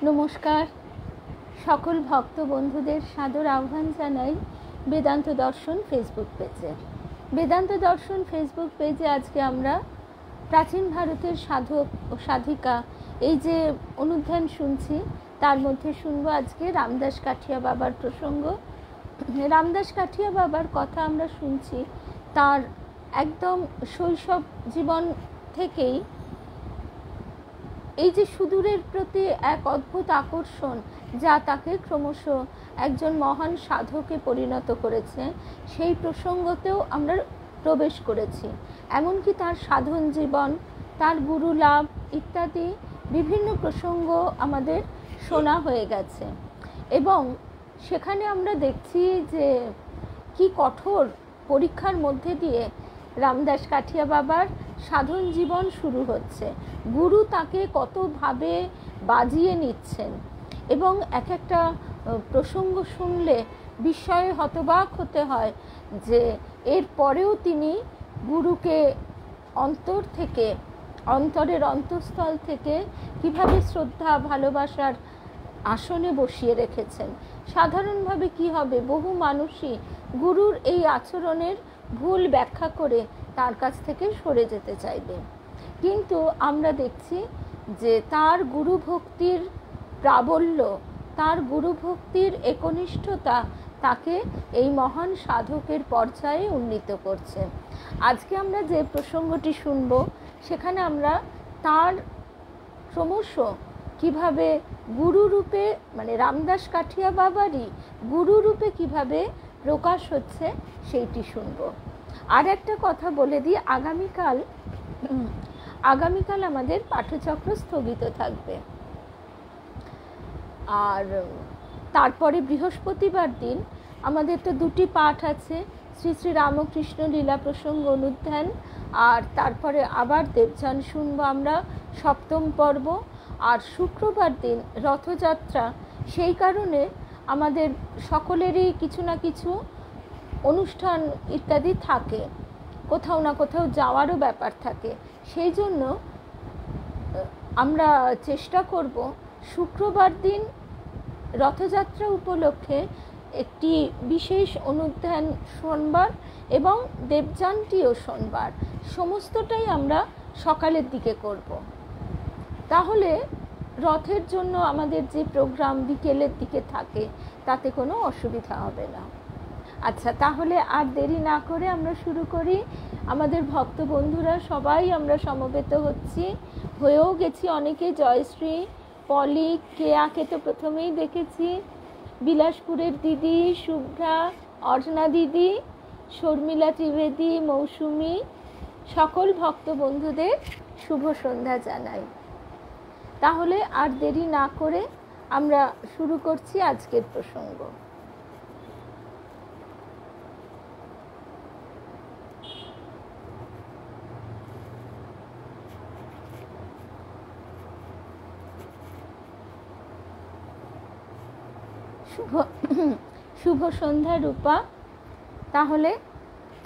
নমস্কার, সকল ভক্ত বন্ধুদের সাদর আহ্বান জানাই বেদান্ত দর্শন ফেসবুক পেজে। বেদান্ত দর্শন ফেসবুক পেজে আজকে আমরা প্রাচীন ভারতের সাধক ও সাধিকা এই যে অনুধ্যান শুনছি, তার মধ্যে শুনবো আজকে রামদাস কাঠিয়া বাবার প্রসঙ্গ। রামদাস কাঠিয়া বাবার কথা আমরা শুনছি তার একদম শৈশব জীবন থেকেই এই যে সুদূরের প্রতি এক অদ্ভুত আকর্ষণ, যা তাকে ক্রমশ একজন মহান সাধকে পরিণত করেছে, সেই প্রসঙ্গতেও আমরা প্রবেশ করেছি। এমনকি তার সাধন জীবন, তার গুরু লাভ ইত্যাদি বিভিন্ন প্রসঙ্গ আমাদের শোনা হয়ে গেছে, এবং সেখানে আমরা দেখছি যে কি কঠোর পরীক্ষার মধ্যে দিয়ে রামদাস কাঠিয়া বাবার সাধন জীবন শুরু হচ্ছে। গুরু তাকে কতভাবে বাজিয়ে নিচ্ছেন, এবং এক একটা প্রসঙ্গ শুনলে বিস্ময়ে হতবাক হতে হয় যে এর পরেও তিনি গুরুকে অন্তর থেকে, অন্তরের অন্তঃস্থল থেকে কিভাবে শ্রদ্ধা ভালোবাসার আসনে বসিয়ে রেখেছেন। সাধারণভাবে কি হবে, বহু মানুষই গুরুর এই আচরণের ভুল ব্যাখ্যা করে তার কাছ থেকে সরে যেতে চাইবে, কিন্তু আমরা দেখছি যে তার গুরু ভক্তির প্রাবল্য, তার গুরু ভক্তির একনিষ্ঠতা তাকে এই মহান সাধকের পর্যায়ে উন্নীত করছে। আজকে আমরা যে প্রসঙ্গটি শুনব, সেখানে আমরা তার ক্রমশ কিভাবে গুরুরূপে, মানে রামদাস কাঠিয়া বাবারই গুরুরূপে কিভাবে প্রকাশ হচ্ছে সেইটি শুনব। আর একটা কথা বলে দিই, আগামীকাল আমাদের পাঠচক্র স্থগিত থাকবে, আর তারপরে বৃহস্পতিবার দিন আমাদের তো দুটি পাঠ আছে, শ্রী শ্রী রামকৃষ্ণ লীলা প্রসঙ্গ অনুধ্যান, আর তারপরে আবার দেবযান শুনবো আমরা সপ্তম পর্ব। আর শুক্রবার দিন রথযাত্রা, সেই কারণে আমাদের সকলেরই কিছু না কিছু অনুষ্ঠান ইত্যাদি থাকে, কোথাও না কোথাও যাওয়ারও ব্যাপার থাকে। সেই জন্য আমরা চেষ্টা করব শুক্রবার দিন রথযাত্রা উপলক্ষে একটি বিশেষ অনুধ্যান শোনবার, এবং দেবযানটিও শোনবার, সমস্তটাই আমরা সকালের দিকে করব। তাহলে রথের জন্য আমাদের যে প্রোগ্রাম বিকেলের দিকে থাকে, তাতে কোনো অসুবিধা হবে না। আচ্ছা, তাহলে আর দেরি না করে আমরা শুরু করি। আমাদের ভক্ত বন্ধুরা সবাই আমরা সমবেত হয়েও গেছি অনেকে। জয়শ্রী, পলি, কেয়াকে তো প্রথমেই দেখেছি, বিলাসপুরের দিদি, শুভ্রা, অর্চনা দিদি, শর্মিলা ত্রিবেদী, মৌসুমি, সকল ভক্ত বন্ধুদের শুভ সন্ধ্যা জানাই। তাহলে আর দেরি না করে আমরা শুরু করছি আজকের প্রসঙ্গ। শুভ সন্ধ্যা রূপা। তাহলে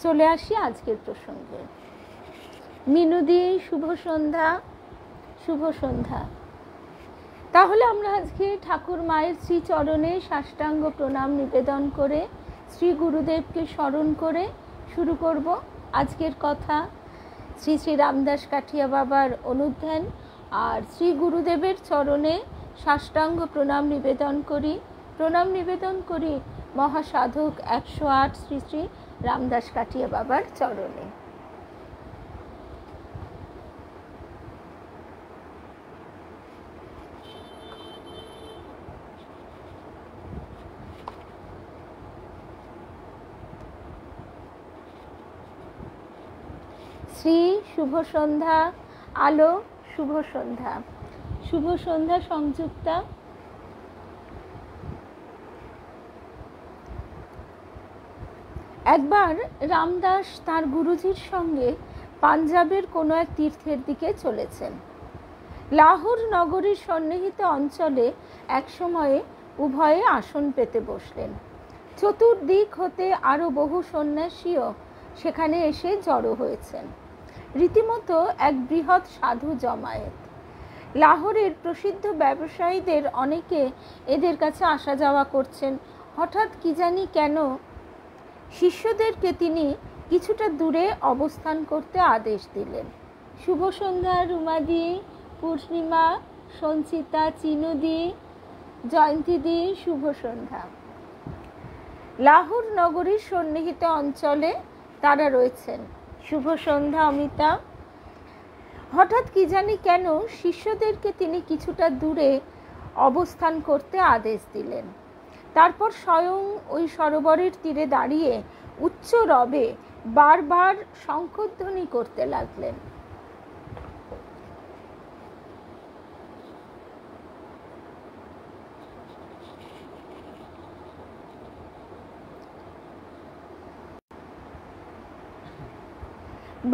চলে আসি আজকের প্রসঙ্গে। মিনুদি, শুভ সন্ধ্যা। শুভ সন্ধ্যা। তাহলে আমরা আজকে ঠাকুর মায়ের শ্রীচরণে সাষ্টাঙ্গ প্রণাম নিবেদন করে শ্রী গুরুদেবকে স্মরণ করে শুরু করব আজকের কথা। শ্রী শ্রী রামদাস কাঠিয়া বাবার অনুধ্যান, আর শ্রী গুরুদেবের চরণে সাষ্টাঙ্গ প্রণাম নিবেদন করি মহাসাধক 108 শ্রী শ্রী রামদাস কাঠিয়া বাবার চরণে। শ্রী শুভ সন্ধ্যা, আলো শুভ সন্ধ্যা। শুভ সন্ধ্যা সংযুক্তা। একবার রামদাস তার গুরুজির সঙ্গে পাঞ্জাবের কোনো এক তীর্থের দিকে চলেছেন। লাহোর নগরীর সন্নিহিত অঞ্চলে একসময়ে উভয়ে আসন পেতে বসলেন। চতুর্দিক হতে আরও বহু সন্ন্যাসীও সেখানে এসে জড়ো হয়েছেন, রীতিমতো এক বৃহৎ সাধু জমায়েত। লাহোরের প্রসিদ্ধ ব্যবসায়ীদের অনেকে এদের কাছে আসা যাওয়া করছেন। হঠাৎ কি জানি কেন শিষ্যদেরকে তিনি কিছুটা দূরে অবস্থান করতে আদেশ দিলেন। শুভ সন্ধ্যা রুমাদি, পূর্ণিমা, সঞ্চিতা, চিনুদি, জয়ন্তীদি, শুভ সন্ধ্যা। লাহোর নগরীর সন্নিহিত অঞ্চলে তারা রয়েছেন। শুভ সন্ধ্যা অমিতা। হঠাৎ কি জানি কেন শিষ্যদেরকে তিনি কিছুটা দূরে অবস্থান করতে আদেশ দিলেন। তারপর স্বয়ং ওই সরোবরের তীরে দাঁড়িয়ে উচ্চ রবে বারবার শঙ্খধ্বনি করতে লাগলেন।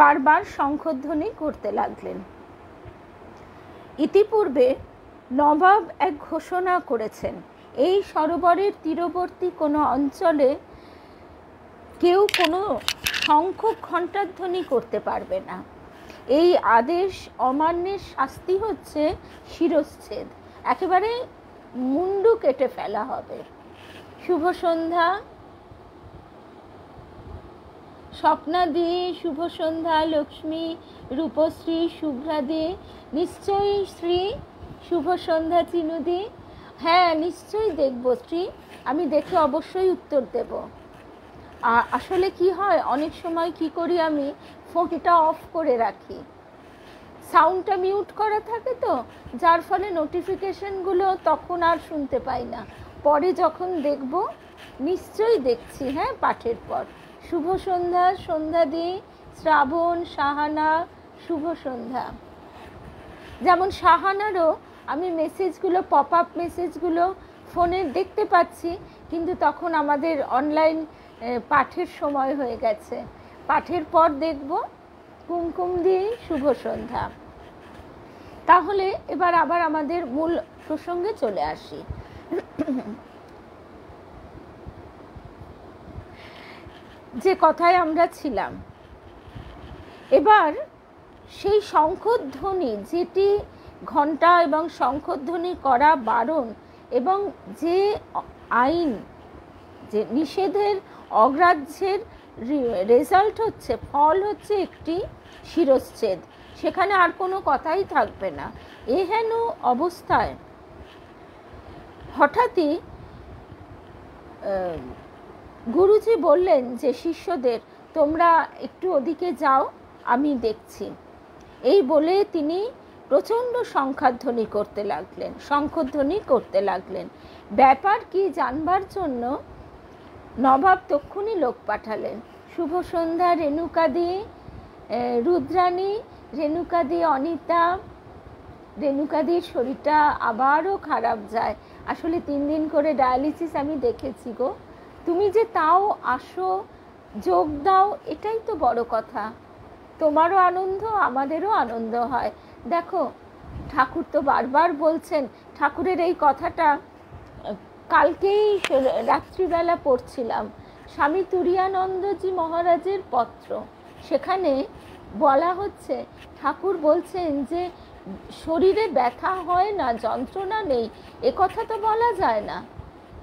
বারবার শঙ্খধ্বনি করতে লাগলেন। ইতিপূর্বে নবাব এক ঘোষণা করেছেন, এই সরোবরের তীরবর্তী কোনো অঞ্চলে কেউ কোনো শঙ্খ ঘণ্টাধ্বনি করতে পারবে না। এই আদেশ অমান্যের শাস্তি হচ্ছে শিরশ্ছেদ, একেবারে মুন্ডু কেটে ফেলা হবে। শুভ সন্ধ্যা স্বপ্নাদি, শুভ সন্ধ্যা লক্ষ্মী, রূপশ্রী, শুভ্রাদি, নিশ্চয়ই শ্রী, শুভ সন্ধ্যা চিনুদি। হ্যাঁ, নিশ্চয়ই দেখব শ্রী, আমি দেখে অবশ্যই উত্তর দেব। আসলে কি হয়, অনেক সময় কি করি, আমি ফোনটা অফ করে রাখি, সাউন্ডটা মিউট করা থাকে তো, যার ফলে নোটিফিকেশনগুলো তখন আর শুনতে পাই না। পরে যখন দেখব নিশ্চয়ই দেখছি। হ্যাঁ, পাঠের পর। শুভ সন্ধ্যা সন্ধ্যাদি, শ্রাবণ, সাহানা, শুভ সন্ধ্যা। যেমন সাহানারও আমি মেসেজগুলো, পপ আপ মেসেজগুলো ফোনে দেখতে পাচ্ছি, কিন্তু তখন আমাদের অনলাইন পাঠের সময় হয়ে গেছে। পাঠের পর দেখব। কুমকুম দিয়ে শুভ সন্ধ্যা। তাহলে এবার আবার আমাদের মূল প্রসঙ্গে চলে আসি। যে কথায় আমরা ছিলাম, এবার সেই শঙ্খধ্বনি, যেটি ঘণ্টা এবং শঙ্খধ্বনি করা বারণ, এবং যে আইন, যে নিষেধের অগ্রাহ্যের রেজাল্ট হচ্ছে, ফল হচ্ছে একটি শিরশ্ছেদ, সেখানে আর কোনো কথাই থাকবে না। এহেন অবস্থায় হঠাৎই গুরুজি বললেন যে শিষ্যদের, তোমরা একটু ওদিকে যাও, আমি দেখছি। এই বলে তিনি প্রচণ্ড শঙ্খধ্বনি করতে লাগলেন। ব্যাপার কি জানবার জন্য নবাব তক্ষুনি লোক পাঠালেন। শুভ সন্ধ্যা রেণুকাদি, রুদ্রাণী, রেণুকাদি, অনিতা। রেণুকাদির শরীরটা আবারও খারাপ যায়। আসলে 3 দিন করে ডায়ালিসিস আমি দেখেছি গো। তুমি যে তাও আসো, যোগ দাও, এটাই তো বড় কথা। তোমারও আনন্দ, আমাদেরও আনন্দ হয়। দেখো, ঠাকুর তো বারবার বলছেন, ঠাকুরের এই কথাটা কালকেই রাত্রিবেলা পড়ছিলাম, স্বামী তুরীয়ানন্দজি মহারাজের পত্র। সেখানে বলা হচ্ছে, ঠাকুর বলছেন যে শরীরে ব্যথা হয় না, যন্ত্রণা নেই, এ কথা তো বলা যায় না,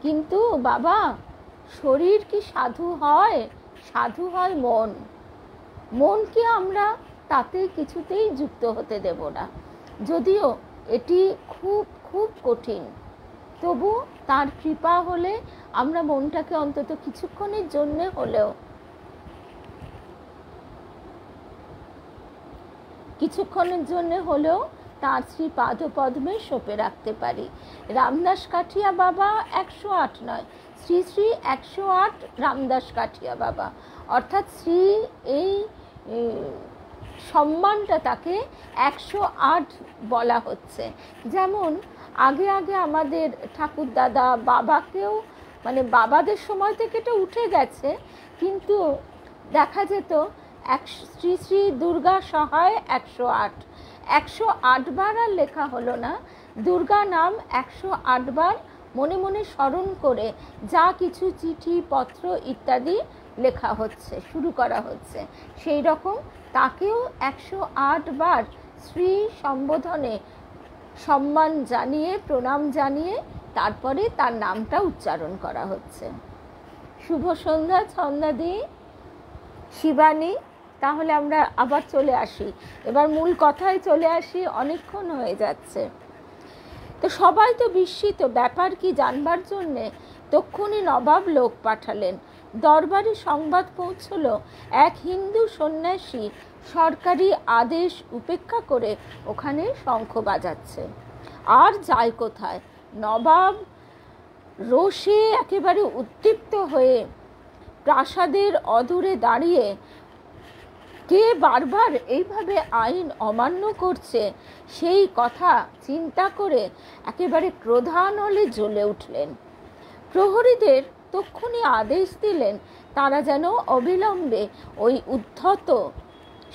কিন্তু বাবা শরীর কি সাধু হয়? সাধু হয় মন। মনকে আমরা তাতে কিছুতেই যুক্ত হতে দেব না। যদিও এটি খুব খুব কঠিন, তবু তার কৃপা হলে আমরা মনটাকে অন্তত কিছুক্ষণের জন্য হলেও তার শ্রী পাদপদ্মে সঁপে রাখতে পারি। রামদাস কাঠিয়া বাবা 108 নয়, শ্রী শ্রী 108 রামদাস কাঠিয়া বাবা, অর্থাৎ শ্রী এই সম্মানটা তাকে 108 বলা হচ্ছে। যেমন আগে আমাদের ঠাকুর দাদা বাবাকেও, মানে বাবাদের সময় থেকে এটা উঠে গেছে, কিন্তু দেখা যেত শ্রী শ্রী দুর্গা সহায় 108 বার আর লেখা হলো না। দুর্গা নাম 108 বার মনে মনে স্মরণ করে যা কিছু চিঠি পত্র ইত্যাদি লেখা হচ্ছে, শুরু করা হচ্ছে, সেই রকম তাকেও 108 বার শ্রী সম্বোধনে সম্মান জানিয়ে, প্রণাম জানিয়ে তারপরে তার নামটা উচ্চারণ করা হচ্ছে। শুভ সন্ধ্যা ছন্দাদি, শিবানী। তাহলে আমরা আবার চলে আসি, এবার মূল কথায় চলে আসি, অনেকক্ষণ হয়ে যাচ্ছে। তো সবাই তো বিস্মিত, ব্যাপার কি জানবার জন্যে তক্ষুনি নবাব লোক পাঠালেন। দরবারে সংবাদ পৌঁছল, এক হিন্দু সন্ন্যাসী সরকারি আদেশ উপেক্ষা করে ওখানে শঙ্খ বাজাচ্ছে। আর যায় কোথায়? নবাব রোষে একেবারে উদ্দীপ্ত হয়ে প্রাসাদের অদূরে দাঁড়িয়ে কে বারবার এইভাবে আইন অমান্য করছে সেই কথা চিন্তা করে একেবারে ক্রোধানলে জ্বলে উঠলেন। প্রহরীদের তক্ষুনি আদেশ দিলেন তারা যেন অবিলম্বে ওই উদ্ধত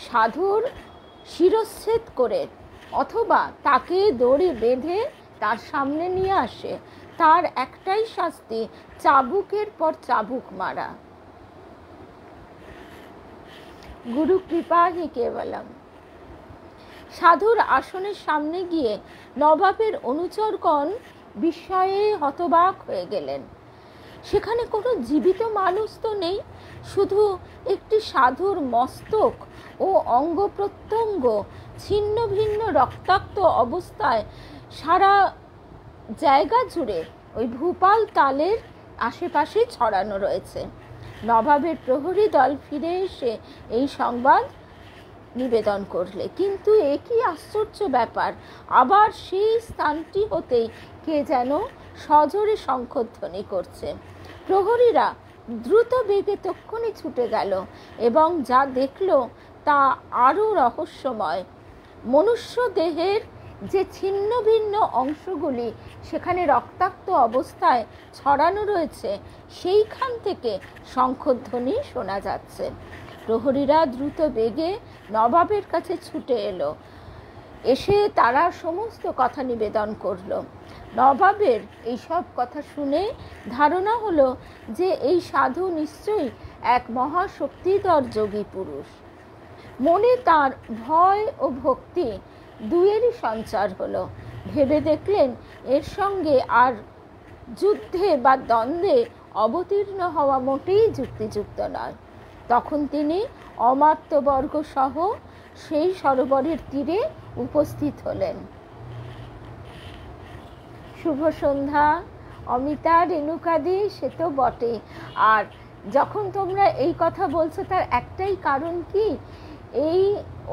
সাধুর শিরচ্ছেদ করে অথবা তাকে দড়ি বেঁধে তার সামনে নিয়ে আসে। তার একটাই শাস্তি, চাবুকের পর চাবুক মারা। গুরু কৃপা হি কেবলম। সাধুর আসনের সামনে গিয়ে নবাবের অনুচরগণ বিস্ময়ে হতবাক হয়ে গেলেন। সেখানে কোনো জীবিত মানুষ তো নেই, শুধু একটি সাধুর মস্তক ও অঙ্গ প্রত্যঙ্গ ছিন্ন ভিন্ন রক্তাক্ত অবস্থায় সারা জায়গা জুড়ে ওই ভূপাল তালের আশেপাশে ছড়ানো রয়েছে। নবাবের প্রহরী দল ফিরে এসে এই সংবাদ নিবেদন করলে, কিন্তু এ কি আশ্চর্য ব্যাপার, আবার সেই স্থানটি হতেই কে যেন সজোরে শঙ্খধ্বনি করছে। প্রহরীরা দ্রুত বেগে তক্ষুনি ছুটে গেল এবং যা দেখল তা আরও রহস্যময়। মনুষ্য দেহের যে ছিন্ন ভিন্ন অংশগুলি সেখানে রক্তাক্ত অবস্থায় ছড়ানো রয়েছে, সেইখান থেকে শঙ্খধ্বনি শোনা যাচ্ছে। প্রহরীরা দ্রুত বেগে নবাবের কাছে ছুটে এলো। এসে তারা সমস্ত কথা নিবেদন করলো। নবাবের এইসব কথা শুনে ধারণা হলো যে এই সাধু নিশ্চয়ই এক মহাশক্তিধর যোগী পুরুষ। মনে তার ভয় ও ভক্তি দুয়েরই সঞ্চার হলো। ভেবে দেখলেন এর সঙ্গে আর যুদ্ধে বা দ্বন্দ্বে অবতীর্ণ হওয়া মোটেই যুক্তিযুক্ত নয়। তখন তিনি অমাত্যবর্গ সহ সেই সরোবরের তীরে উপস্থিত হলেন। শুভ সন্ধ্যা অমিতা, রেণুকাদি। সে তো বটে, আর যখন তোমরা এই কথা বলছো তার একটাই কারণ কি, এই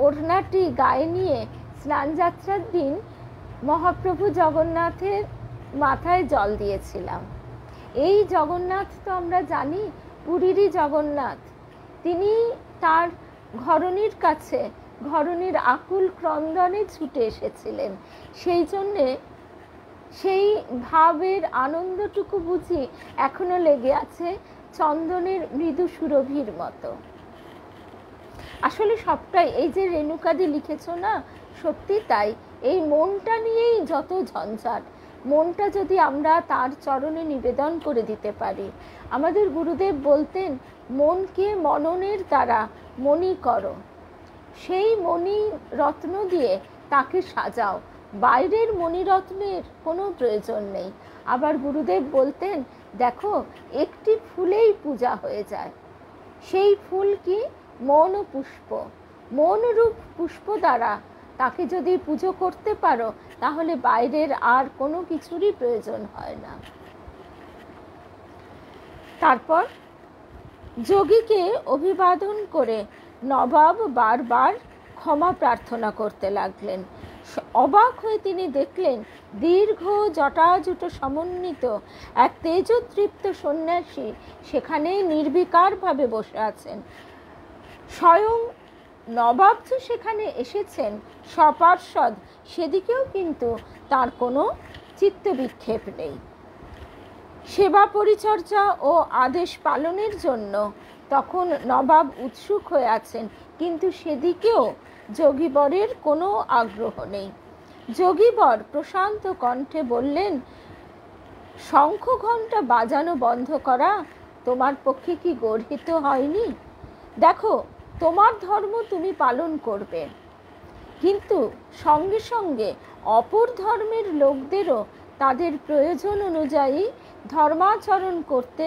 ওড়নাটি গায়ে নিয়ে স্নানযাত্রার দিন মহাপ্রভু জগন্নাথের মাথায় জল দিয়েছিলাম। এই জগন্নাথ তো আমরা জানি পুরীরই জগন্নাথ। তিনি তার ঘরণীর কাছে ঘরণীর আকুল ক্রন্দনে ছুটে এসেছিলেন। সেই জন্যে সেই ভাবের আনন্দটুকু বুঝি এখনো লেগে আছে চন্দনের মৃদু সুরভির মতো। আসলে সবটাই এই যে রেণুকাদি লিখেছ না, সত্যি তাই। এই মনটা নিয়েই যত ঝঞ্ঝাট। মনটা যদি আমরা তার চরণে নিবেদন করে দিতে পারি। আমাদের গুরুদেব বলতেন, মনকে মননের দ্বারা মণি করো, সেই মণি রত্ন দিয়ে তাকে সাজাও, বাইরের মণিরত্নের কোনো প্রয়োজন নেই। আবার গুরুদেব বলতেন, দেখো একটি ফুলেই পূজা হয়ে যায়। সেই ফুল কি? মন ও পুষ্প। মনরূপ পুষ্প দ্বারা তাকে যদি পুজো করতে পারো তাহলে বাইরের আর কোনো কিছুরই প্রয়োজন হয় না। তারপর যোগীকে অভিবাদন করে নবাব বারবার ক্ষমা প্রার্থনা করতে লাগলেন। অবাক হয়ে তিনি দেখলেন দীর্ঘ জটাজুট সমন্বিত এক তেজতৃপ্ত সন্ন্যাসী সেখানে নির্বিকারভাবে বসে আছেন। স্বয়ং নবাব যে সেখানে এসেছেন সপার্ষদ, সেদিকেও কিন্তু তার কোনো চিত্তবিক্ষেপ নেই। সেবা পরিচর্যা ও আদেশ পালনের জন্য তখন নবাব উৎসুক হয়ে আছেন, কিন্তু সেদিকেও যোগীবরের কোনো আগ্রহ নেই। যোগীবর প্রশান্ত কণ্ঠে বললেন, শঙ্খ ঘণ্টা বাজানো বন্ধ করা তোমার পক্ষে কি গর্হিত হয়নি? দেখো, তোমার ধর্ম তুমি পালন করবে, কিন্তু সঙ্গে সঙ্গে অপর ধর্মের লোকদেরও তাদের প্রয়োজন অনুযায়ী ধর্মাচরণ করতে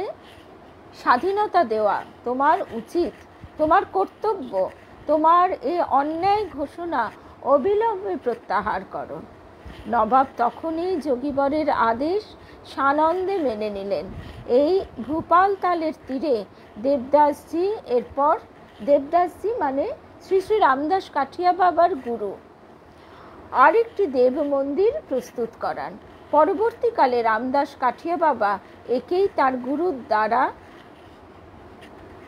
স্বাধীনতা দেওয়া তোমার উচিত, তোমার কর্তব্য। তোমার এই অন্যায় ঘোষণা অবিলম্বে প্রত্যাহার করো। নবাব তখনই যোগীবরের আদেশ সানন্দে মেনে নিলেন। এই ভূপাল তালের তীরে দেবদাসজি, এরপর দেবদাসজি মানে শ্রী শ্রী রামদাস কাঠিয়া বাবার গুরু, আরেকটি দেব মন্দির প্রস্তুত করান। পরবর্তীকালে রামদাস কাঠিয়া বাবা একেই তার গুরুর দ্বারা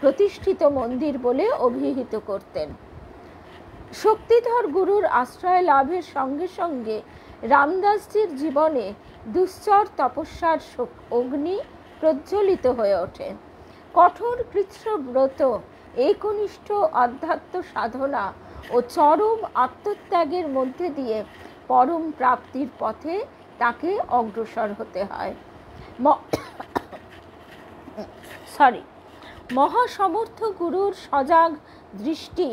প্রতিষ্ঠিত মন্দির বলে অভিহিত করতেন। শক্তিধর গুরুর আশ্রয় লাভের সঙ্গে সঙ্গে রামদাসজির জীবনে দুশ্চর তপস্যার অগ্নি প্রজ্বলিত হয়ে ওঠে। কঠোর কৃচ্ছ ব্রত, একনিষ্ঠ আধ্যাত্ম সাধনা ও চরম আত্মত্যাগের মধ্যে দিয়ে পরম প্রাপ্তির পথে তাকে অগ্রসর হতে হয়। মহাসমর্থ গুরুর সজাগ দৃষ্টি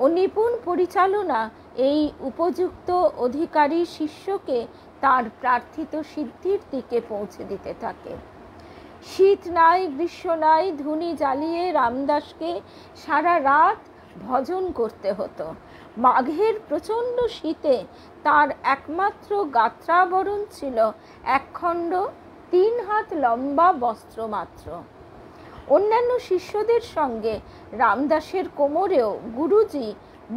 ও নিপুণ পরিচালনা এই উপযুক্ত অধিকারী শিষ্যকে তার প্রার্থিত সিদ্ধির দিকে পৌঁছে দিতে থাকে। শীত নাই, গ্রীষ্ম নাই, ধুনি জ্বালিয়ে রামদাসকে সারা রাত ভজন করতে হতো। মাঘের প্রচণ্ড শীতে তার একমাত্র গাত্রাবরণ ছিল একখণ্ড 3 হাত লম্বা বস্ত্র মাত্র। অন্যান্য শিষ্যদের সঙ্গে রামদাসের কোমরেও গুরুজি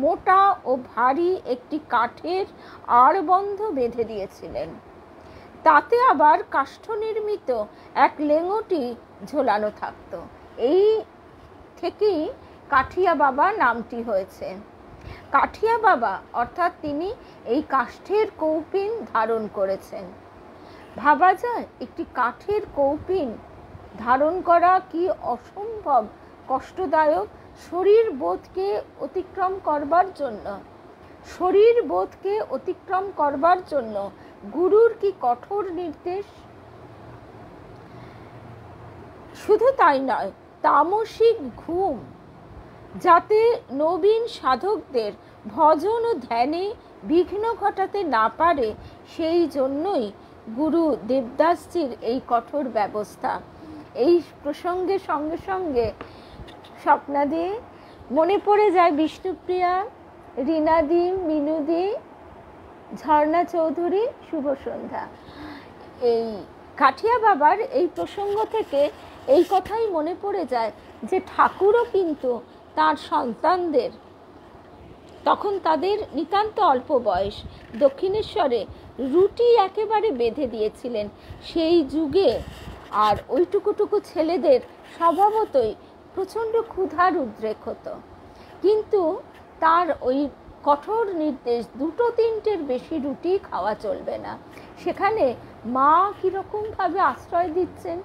মোটা ও ভারী একটি কাঠের আড়বন্ধ বেঁধে দিয়েছিলেন। তাতে আবার কাষ্ঠ নির্মিত এক লেঙটি ঝোলানো থাকত। এই থেকেই কাঠিয়া বাবা নামটি হয়েছে। কাঠিয়া বাবা অর্থাৎ তিনি এই কাষ্ঠের কৌপিন ধারণ করেছেন। ভাবা যায় একটি কাঠের কৌপিন ধারণ করা কি অসম্ভব কষ্টদায়ক। শরীর বোধকে অতিক্রম করবার জন্য গুরুর কি কঠোর নির্দেশ। শুধু তাই নয়, তামসিক ঘুম যাতে নবীন সাধকদের ভজন ও ধ্যানে বিঘ্ন ঘটাতে না পারে, সেই জন্যই গুরু দেবদাসজির এই কঠোর ব্যবস্থা। এই প্রসঙ্গে সঙ্গে সঙ্গে স্বপ্নাদি মনে পড়ে যায় বিষ্ণুপ্রিয়া, রীনাদি, মিনুদি, ঝর্ণা চৌধুরী, শুভ সন্ধ্যা। এই কাঠিয়া বাবার এই প্রসঙ্গ থেকে এই কথাই মনে পড়ে যায় যে ঠাকুরও কিন্তু তার সন্তানদের, তখন তাদের নিতান্ত অল্প বয়স, দক্ষিণেশ্বরে রুটি একেবারে বেঁধে দিয়েছিলেন সেই যুগে। আর ওইটুকুটুকু ছেলেদের স্বভাবতই প্রচণ্ড ক্ষুধার উদ্রেক হতো, কিন্তু তার ওই কঠোর নির্দেশ 2-3টের বেশি রুটি খাওয়া চলবে না। সেখানে মা কীরকমভাবে আশ্রয় দিচ্ছেন,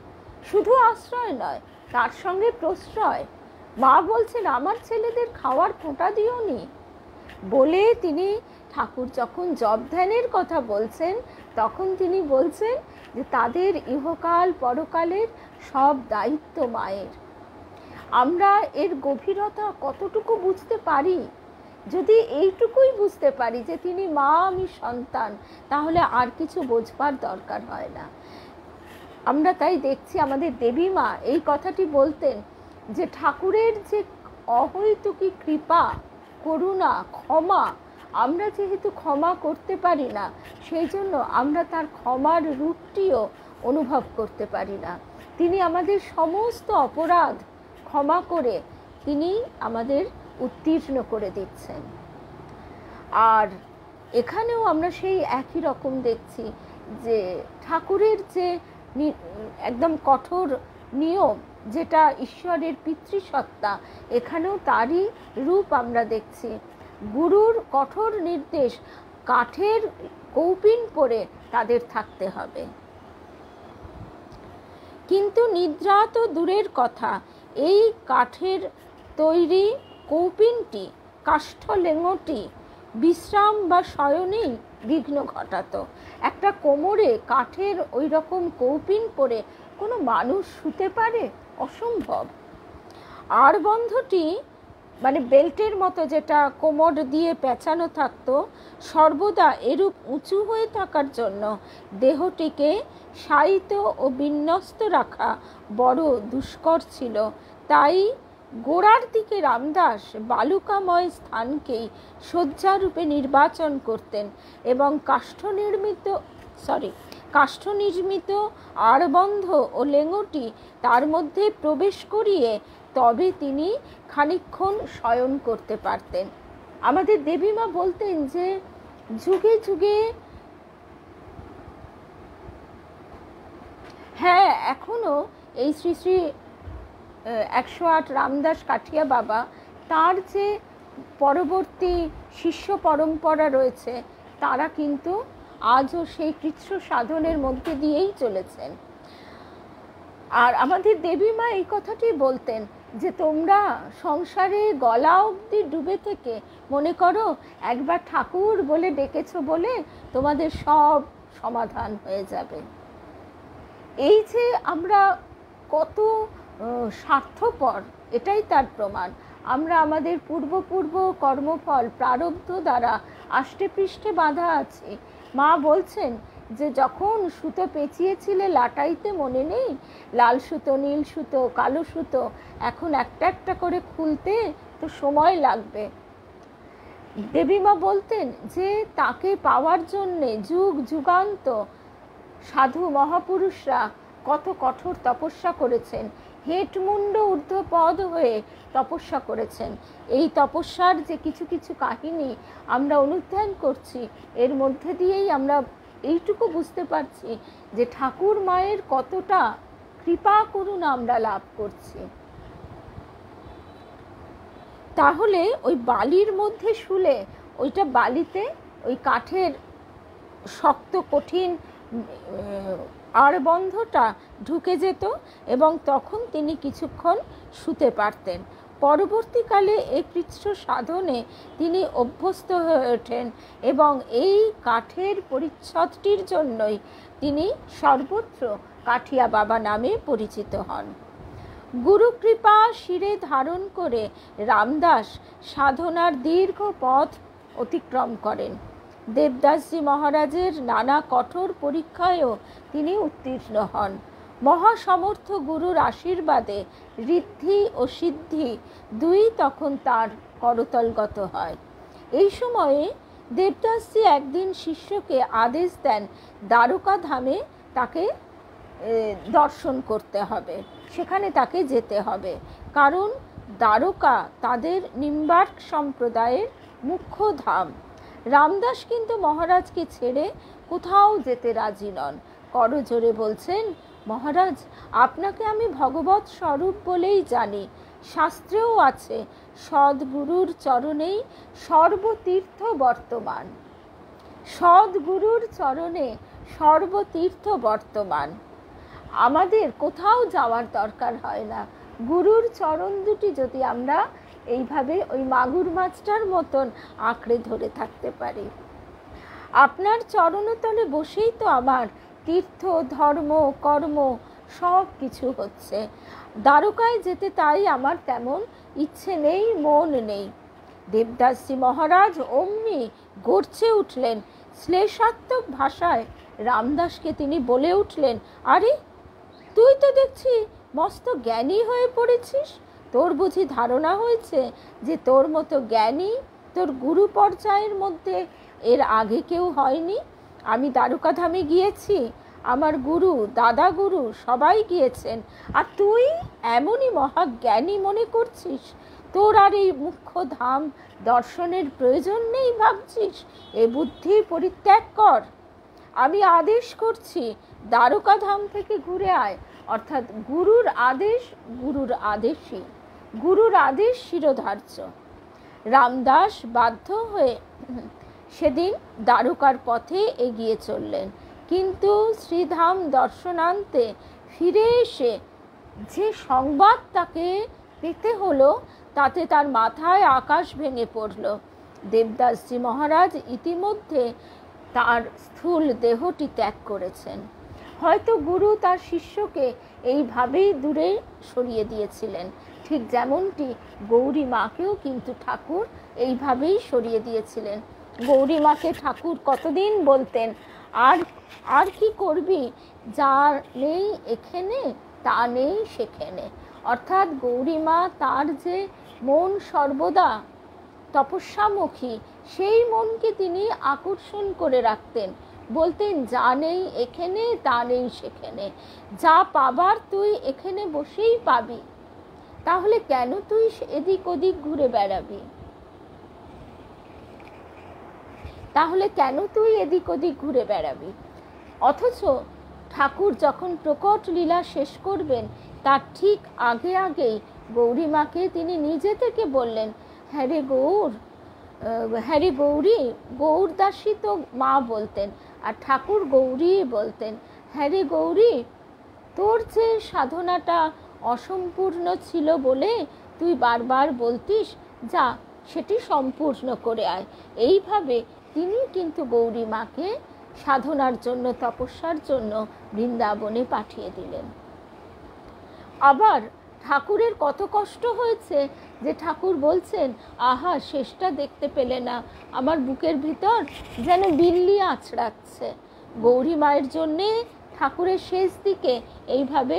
শুধু আশ্রয় নয় তার সঙ্গে প্রশ্রয়। মা বলছেন আমার ছেলেদের খাওয়ার ফোঁটা দিওনি বলে তিনি ঠাকুর যখন জপ ধ্যানের কথা বলছেন তখন তিনি বলছেন যে তাদের ইহকাল পরকালের সব দায়িত্ব মায়ের। আমরা এর গভীরতা কতটুকু বুঝতে পারি? যদি এইটুকুই বুঝতে পারি যে তিনি মা, আমি সন্তান, তাহলে আর কিছু বোঝবার দরকার হয় না। আমরা তাই দেখছি আমাদের দেবী মা এই কথাটি বলতেন যে ঠাকুরের যে অহৈতুকী কৃপা, করুণা, ক্ষমা, আমরা যেহেতু ক্ষমা করতে পারি না, সেই জন্য আমরা তার ক্ষমার রূপটিও অনুভব করতে পারি না। তিনি আমাদের সমস্ত অপরাধ ক্ষমা করে তিনি আমাদের উত্তীর্ণ করে দিচ্ছেন। আর এখানেও আমরা সেই একই রকম দেখছি যে ঠাকুরের যে একদম কঠোর নিয়ম, যেটা ঈশ্বরের পিতৃসত্তা, এখানেও তারই রূপ আমরা দেখছি। গুরুর কঠোর নির্দেশ, কাঠের কৌপিন পরে তাদের থাকতে হবে। কিন্তু নিদ্রা তো দূরের কথা, এই কাঠের তৈরি কৌপিনটি, কাষ্ঠ লেঙটি বিশ্রাম বা শয়নেই বিঘ্ন ঘটাতো। একটা কোমরে কাঠের ওই রকম কৌপিন পরে কোনো মানুষ শুতে পারে? অসম্ভব। আড়বন্ধটি মানে বেল্টের মতো যেটা কোমর দিয়ে পেঁচানো থাকতো, সর্বদা এরূপ উঁচু হয়ে থাকার জন্য দেহটিকে শায়িত ও বিন্যস্ত রাখা বড় দুষ্কর ছিল। তাই গোড়ার দিকে রামদাস বালুকাময় স্থানকেই শয্যারূপে নির্বাচন করতেন এবং কাষ্ঠ নির্মিত আড়বন্ধ ও লেঙটি তার মধ্যে প্রবেশ করিয়ে তবে তিনি খানিকক্ষণ শয়ন করতে পারতেন। আমাদের দেবীমা বলতেন যে যুগে যুগে, হ্যাঁ, এখনো এই শ্রী শ্রী 108 রামদাস কাঠিয়া বাবা, তার যে পরবর্তী শিষ্য পরম্পরা রয়েছে, তারা কিন্তু আজও সেই কৃচ্ছ সাধনের মধ্যে দিয়েই চলেছেন। আর আমাদের দেবীমা এই কথাটি বলতেন যে তোমরা সংসারে গলা অবধি ডুবে থেকে মনে করো একবার ঠাকুর বলে ডেকেছো বলে তোমাদের সব সমাধান হয়ে যাবে। এই যে আমরা কত স্বার্থপর, এটাই তার প্রমাণ। আমরা আমাদের পূর্ব কর্মফল প্রারব্ধ দ্বারা আষ্টে পৃষ্ঠে বাঁধা আছি। মা বলছেন যে যখন সুতো পেঁচিয়েছিলে লাটাইতে, মনে নেই? লাল সুতো, নীল সুতো, কালো সুতো, এখন একটা একটা করে খুলতে তো সময় লাগবে। দেবীমা বলতেন যে তাকে পাওয়ার জন্যে যুগ যুগান্ত সাধু মহাপুরুষরা কত কঠোর তপস্যা করেছেন, হেটমুণ্ড ঊর্ধ্বপদ হয়ে তপস্যা করেছেন। এই তপস্যার যে কিছু কিছু কাহিনী আমরা অনুধ্যান করছি, এর মধ্যে দিয়েই আমরা এইটুকু বুঝতে পারছি যে ঠাকুর মায়ের কতটা কৃপা করুণা আমরা লাভ করছি। তাহলে ওই বালির মধ্যে শুলে ওইটা বালিতে ওই কাঠের শক্ত কঠিন আড়বন্ধটা ঢুকে যেত এবং তখন তিনি কিছুক্ষণ শুতে পারতেন। পরবর্তীকালে এই কৃচ্ছ সাধনে তিনি অভ্যস্ত হয়ে ওঠেন এবং এই কাঠের পরিচ্ছদটির জন্যই তিনি সর্বত্র কাঠিয়া বাবা নামে পরিচিত হন। গুরুকৃপা শিরে ধারণ করে রামদাস সাধনার দীর্ঘ পথ অতিক্রম করেন। দেবদাসজি মহারাজের নানা কঠোর পরীক্ষায়ও তিনি উত্তীর্ণ হন। মহাসমর্থ গুরুর আশীর্বাদে ঋদ্ধি ও সিদ্ধি দুই তখন তার করতলগত হয়। এই সময়ে দেবদাসজি একদিন শিষ্যকে আদেশ দেন দ্বারকা ধামে তাকে দর্শন করতে হবে, সেখানে তাকে যেতে হবে, কারণ দ্বারকা তাদের নিম্বার্ক সম্প্রদায়ের মুখ্য ধাম। রামদাস কিন্তু মহারাজকে ছেড়ে কোথাও যেতে রাজি নন। করজোরে বলছেন, মহারাজ, আপনাকে আমি ভগবৎ স্বরূপ বলেই জানি। শাস্ত্রেও আছে সদ্গুরুর চরণেই সর্বতীর্থ বর্তমান। সদ্গুরুর চরণে সর্বতীর্থ বর্তমান। আমাদের কোথাও যাওয়ার দরকার হয় না। গুরুর চরণ দুটি যদি আমরা এইভাবে ওই মাগুর মাছটার মতন আঁকড়ে ধরে থাকতে পারি, আপনার চরণতলে বসেই তো আমার তীর্থ, ধর্ম, কর্ম সব কিছু হচ্ছে। দ্বারকায় যেতে তাই আমার তেমন ইচ্ছে নেই, মন নেই। দেবদাসজি মহারাজ অমনি গর্জে উঠলেন। শ্লেষাত্মক ভাষায় রামদাসকে তিনি বলে উঠলেন, আরে তুই তো দেখছি মস্ত জ্ঞানী হয়ে পড়েছিস। তোর বুঝি ধারণা হয়েছে যে তোর মতো জ্ঞানী তোর গুরু পর্যায়ের মধ্যে এর আগে কেউ হয়নি? আমি দ্বারকাধামে গিয়েছি, আমার গুরু, দাদা গুরু সবাই গিয়েছেন, আর তুই এমনই মহাজ্ঞানী মনে করছিস? তোর আর এই মুখ্য ধাম দর্শনের প্রয়োজন নেই ভাবছিস? এ বুদ্ধি পরিত্যাগ কর। আমি আদেশ করছি, দ্বারকাধাম থেকে ঘুরে আয়। অর্থাৎ গুরুর আদেশ গুরুর আদেশই, গুরুর আদেশ শিরোধার্য। রামদাস বাধ্য হয়ে সেদিন দ্বারকার পথে এগিয়ে চললেন, কিন্তু শ্রীধাম দর্শনান্তে ফিরে এসে যে সংবাদ তাকে পেতে হলো তাতে তার মাথায় আকাশ ভেঙে পড়ল। দেবদাসজি মহারাজ ইতিমধ্যে তার স্থূল দেহটি ত্যাগ করেছেন। হয়তো গুরু তার শিষ্যকে এইভাবেই দূরে সরিয়ে দিয়েছিলেন। ঠিক যেমনটি গৌরী মাকেও কিন্তু ঠাকুর এইভাবেই সরিয়ে দিয়েছিলেন। গৌরী মাকে ঠাকুর কতদিন বলতেন, আর আর কি করবি, যা নেই এখানে তা নেই সেখানে। অর্থাৎ গৌরী মা তার যে মন সর্বদা তপস্যামুখী, সেই মনকে তিনি আকর্ষণ করে রাখতেন। বলতেন, যা নেই এখানে তা নেই সেখানে, যা পাবার তুই এখানে বসেই পাবি, তাহলে কেন তুই এদিক ওদিক ঘুরে বেড়াবি, তাহলে কেন তুই এদিক ওদিক ঘুরে বেড়াবি। অথচ ঠাকুর যখন প্রকট লীলা শেষ করবেন, তার ঠিক আগে আগেই গৌরী মাকে তিনি নিজে থেকে বললেন, হ্যাঁ রে গৌর, হ্যাঁ রে গৌরী। গৌরদাসী তো মা বলতেন, আর ঠাকুর গৌরী বলতেন। হ্যাঁ রে গৌরী, তোর যে সাধনাটা অসম্পূর্ণ ছিল বলে তুই বারবার বলতিস, যা সেটি সম্পূর্ণ করে আয়। এইভাবে তিনি কিন্তু গৌরী মাকে সাধনার জন্য, তপস্যার জন্য বৃন্দাবনে পাঠিয়ে দিলেন। আবার ঠাকুরের কত কষ্ট হয়েছে যে ঠাকুর বলছেন, আহা শেষটা দেখতে পেলে না, আমার বুকের ভিতর যেন বিল্লি আঁচড়াচ্ছে। গৌরী মায়ের জন্যে ঠাকুরের শেষ দিকে এইভাবে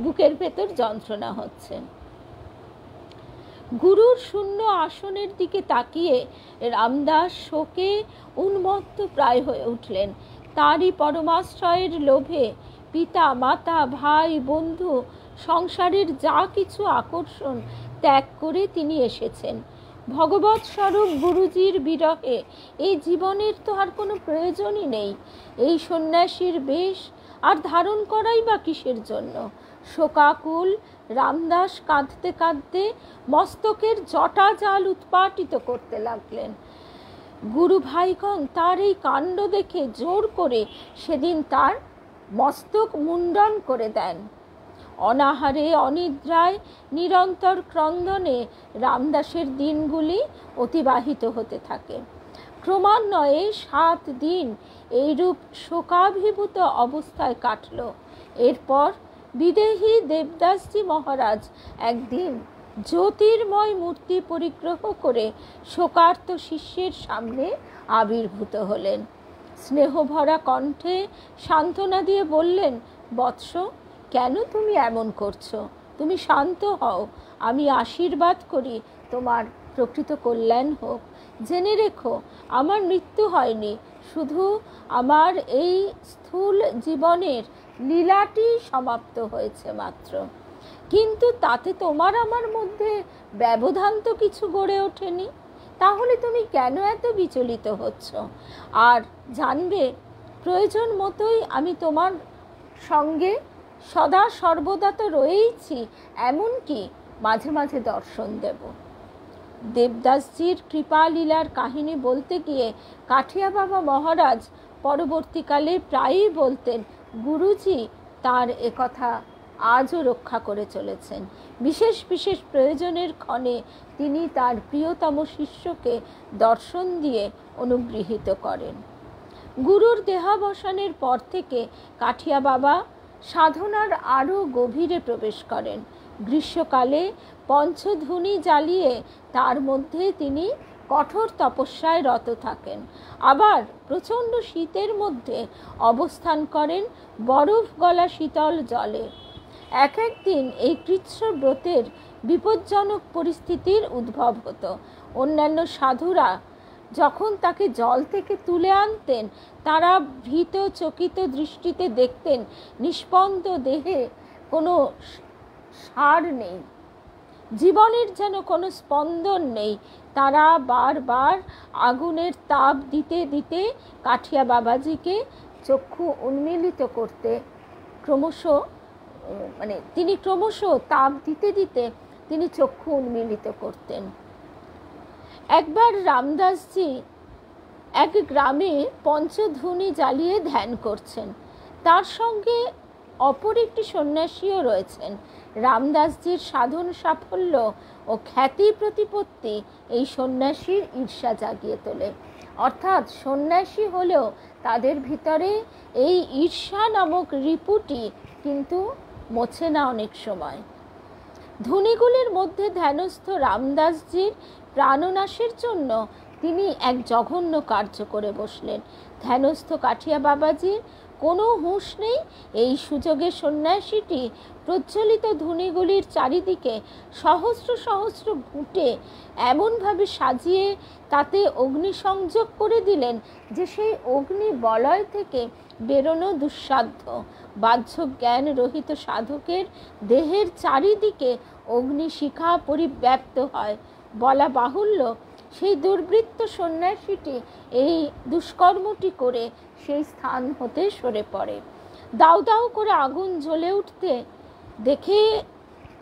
বুকের ভেতর যন্ত্রণা হচ্ছে। গুরুর শূন্য আসনের দিকে তাকিয়ে রামদাস শোকে উন্মত্ত প্রায় হয়ে উঠলেন। তারই পরমাশ্রয়ের লোভে পিতা, মাতা, ভাই, বন্ধু, সংসারের যা কিছু আকর্ষণ ত্যাগ করে তিনি এসেছেন। ভগবৎ স্বরূপ গুরুজির বিরহে এই জীবনের তো আর কোনো প্রয়োজনই নেই। এই সন্ন্যাসীর বেশ আর ধারণ করাই বা কিসের জন্য। শোকাকুল রামদাস কাঁদতে কাঁদতে মস্তকের জটা জাল উৎপাটিত করতে লাগলেন। গুরু ভাইগণ তার এই কাণ্ড দেখে জোর করে সেদিন তার মস্তক মুন্ডন করে দেন। অনাহারে, অনিদ্রায়, নিরন্তর ক্রন্দনে রামদাসের দিনগুলি অতিবাহিত হতে থাকে। ক্রমান্বয়ে 7 দিন এইরূপ শোকাভিভূত অবস্থায় কাটল। এরপর বিদেহী দেবদাসজি মহারাজ একদিন জ্যোতির্ময় মূর্তি পরিগ্রহ করে শোকার্ত শিষ্যের সামনে আবির্ভূত হলেন। স্নেহভরা কণ্ঠে সান্ত্বনা দিয়ে বললেন, বৎস, কেন তুমি এমন করছো? তুমি শান্ত হও, আমি আশীর্বাদ করি তোমার প্রকৃত কল্যাণ হোক। জেনে রেখো, আমার মৃত্যু হয়নি, শুধু আমার এই স্থূল জীবনের লীলাটি সমাপ্ত হয়েছে মাত্র। কিন্তু তাতে তোমার আমার মধ্যে ব্যবধান তো কিছু গড়ে ওঠেনি, তাহলে তুমি কেন এত বিচলিত হচ্ছ? আর জানবে, প্রয়োজন মতোই আমি তোমার সঙ্গে সদা সর্বদা তো রয়েইছি, এমনকি মাঝে মাঝে দর্শন দেব। দেবদাসজির কৃপা লীলার কাহিনী বলতে গিয়ে কাঠিয়া বাবা মহারাজ পরবর্তীকালে প্রায়ই বলতেন, গুরুজি তার একথা আজও রক্ষা করে চলেছেন। বিশেষ বিশেষ প্রয়োজনের ক্ষণে তিনি তার প্রিয়তম শিষ্যকে দর্শন দিয়ে অনুগৃহীত করেন। গুরুর দেহাবসানের পর থেকে কাঠিয়া বাবা সাধনার আরও গভীরে প্রবেশ করেন। গ্রীষ্মকালে পঞ্চধুনি জ্বালিয়ে তার মধ্যে তিনি কঠোর তপস্যায় রত থাকেন। আবার প্রচণ্ড শীতের মধ্যে অবস্থান করেন বরফ গলা শীতল জলে। এক একদিন এই কৃচ্ছ ব্রতের বিপজ্জনক পরিস্থিতির উদ্ভব হতো। অন্যান্য সাধুরা যখন তাকে জল থেকে তুলে আনতেন, তারা ভীত চকিত দৃষ্টিতে দেখতেন নিষ্পন্দ দেহে কোনো সার নেই, জীবনের যেন কোনো স্পন্দন নেই। তারা বারবার আগুনের তাপ দিতে দিতে কাঠিয়া বাবাজিকে চক্ষু উন্মিলিত করতে তিনি ক্রমশ তাপ দিতে দিতে তিনি চক্ষু উন্মিলিত করতেন। একবার রামদাসজি এক গ্রামে পঞ্চধুনি জ্বালিয়ে ধ্যান করছেন। তার সঙ্গে অপর একটি সন্ন্যাসীও রয়েছেন। রামদাসজির সাধন সাফল্য ও খ্যাতি প্রতিপত্তি এই সন্ন্যাসীর ঈর্ষা জাগিয়ে তোলে। অর্থাৎ সন্ন্যাসী হলেও তাদের ভিতরে এই ঈর্ষা নামক রিপুটি কিন্তু মোছে না অনেক সময়। ধূনিগুলির মধ্যে ধ্যানস্থ রামদাসজির প্রাণনাশের জন্য তিনি এক জঘন্য কার্য করে বসলেন। ধ্যানস্থ কাঠিয়া বাবাজির কোনো হুঁশ নেই। এই সুযোগে সন্ন্যাসীটি প্রজ্বলিত ধূনিগুলির চারিদিকে সহস্র সহস্র ঘুঁটে এমনভাবে সাজিয়ে তাতে অগ্নিসংযোগ করে দিলেন যে সেই অগ্নি বলয় থেকে বেরোনো দুঃসাধ্য। বাহ্য জ্ঞান রহিত সাধকের দেহের চারিদিকে অগ্নিশিখা পরিব্যাপ্ত হয়। বলা বাহুল্য, সেই দুর্বৃত্ত সন্ন্যাসীটি এই দুষ্কর্মটি করে সেই স্থান হতে সরে পড়ে। দাউ দাউ করে আগুন জ্বলে উঠতে দেখে,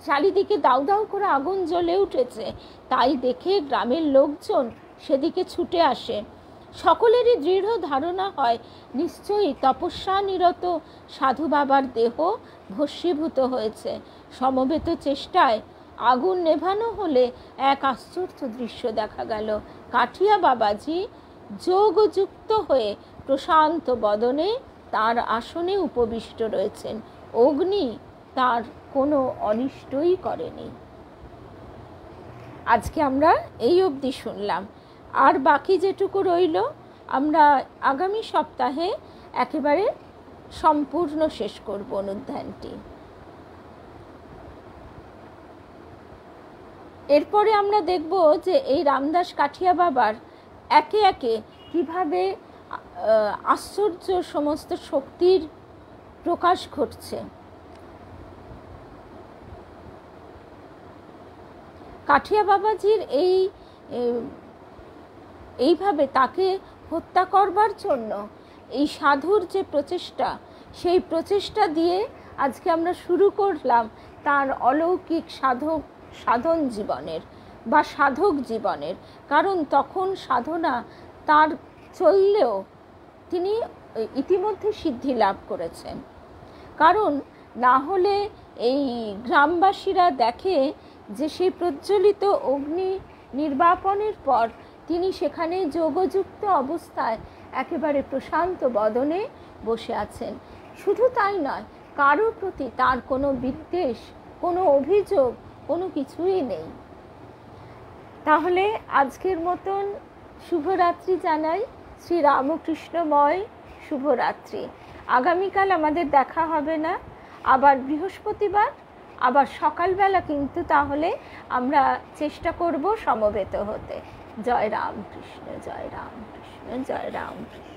চারিদিকে দাউ দাউ করে আগুন জ্বলে উঠেছে, তাই দেখে গ্রামের লোকজন সেদিকে ছুটে আসে। সকলেরই দৃঢ় ধারণা হয় নিশ্চয়ই তপস্যা নিরত সাধু বাবার দেহ ভস্মীভূত হয়েছে। সমবেত চেষ্টায় আগুন নেভানো হলে এক আশ্চর্য দৃশ্য দেখা গেল। কাঠিয়া বাবাজি যোগযুক্ত হয়ে প্রশান্ত বদনে তার আসনে উপবিষ্ট রয়েছেন। অগ্নি তার কোনো অনিষ্টই করেনি। আজকে আমরা এই অবধি শুনলাম, আর বাকি যেটুকু রইল আমরা আগামী সপ্তাহে একেবারে সম্পূর্ণ শেষ করব অনুধ্যানটি। এরপরে আমরা দেখব যে এই রামদাস কাঠিয়া বাবার একে একে কিভাবে আশ্চর্য সমস্ত শক্তির প্রকাশ ঘটছে। কাঠিয়া বাবাজির এইভাবে তাকে হত্যা করবার জন্য এই সাধুর যে প্রচেষ্টা, সেই প্রচেষ্টা দিয়ে আজকে আমরা শুরু করলাম তার অলৌকিক সাধন জীবনের বা সাধক জীবনের। কারণ তখন সাধনা তার চললেও তিনি ইতিমধ্যে সিদ্ধি লাভ করেছেন। কারণ না হলে এই গ্রামবাসীরা দেখে যে সেই প্রজ্বলিত অগ্নি নির্বাপনের পর তিনি সেখানে যোগযুক্ত অবস্থায় একেবারে প্রশান্ত বদনে বসে আছেন। শুধু তাই নয়, কারো প্রতি তার কোনো বিদ্বেষ, কোনো অভিযোগ, কোনো কিছুই নেই। তাহলে আজকের মতন শুভরাত্রি জানাই। শ্রী রামকৃষ্ণময় শুভরাত্রি। আগামীকাল আমাদের দেখা হবে না, আবার বৃহস্পতিবার, আবার সকালবেলা কিন্তু তাহলে আমরা চেষ্টা করব সমবেত হতে। জয় রামকৃষ্ণ, জয় রামকৃষ্ণ, জয় রামকৃষ্ণ।